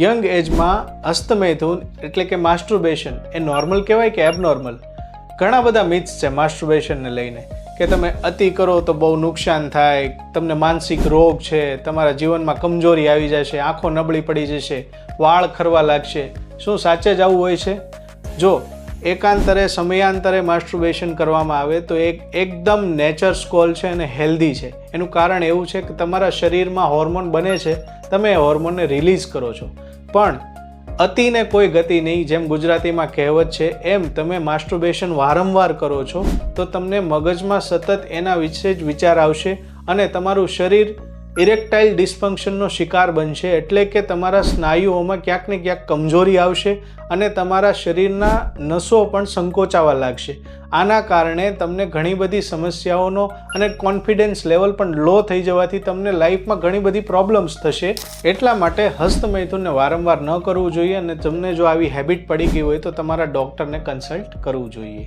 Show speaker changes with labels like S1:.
S1: Young એજમાં હસ્તમૈથુન એટલે કે માસ્ટરબેશન એ normal કહેવાય કે એબનોર્મલ? ઘણા બધા મિથ્સ છે માસ્ટરબેશનને લઈને કે તમે અતિ કરો તો બહુ નુકસાન થાય, તમને માનસિક રોગ છે, તમારા જીવનમાં કમજોરી આવી જશે, આંખો નબળી પડી જશે, વાળ ખરવા લાગશે. શું સાચે જ આવું હોય છે? જો એકાંતરે સમયાંતરે માસ્ટરબેશન કરવામાં આવે તો એકદમ નેચર્સ કોલ છે અને હેલ્ધી છે. એનું કારણ એવું છે કે તમારા શરીરમાં હોર્મોન બને છે, તમે એ હોર્મોનને રિલીઝ કરો છો. પણ અતિને કોઈ ગતિ નહીં, જેમ ગુજરાતીમાં કહેવત છે એમ તમે માસ્ટરબેશન વારંવાર કરો છો તો તમને મગજમાં સતત એના વિશે જ વિચાર આવશે અને તમારું શરીર ઇરેક્ટાઇલ ડિસ્ફંક્શનનો શિકાર બનશે. એટલે કે તમારા સ્નાયુઓમાં ક્યાંક ને ક્યાંક કમજોરી આવશે અને તમારા શરીરના નસો પણ સંકોચાવા લાગશે. આના કારણે તમને ઘણી બધી સમસ્યાઓનો અને કોન્ફિડન્સ લેવલ પણ લો થઈ જવાથી તમને લાઈફમાં ઘણી બધી પ્રોબ્લેમ્સ થશે. એટલા માટે હસ્તમૈથુનને વારંવાર ન કરવું જોઈએ અને તમને જો આવી હેબિટ પડી ગઈ હોય તો તમારા ડૉક્ટરને કન્સલ્ટ કરવું જોઈએ.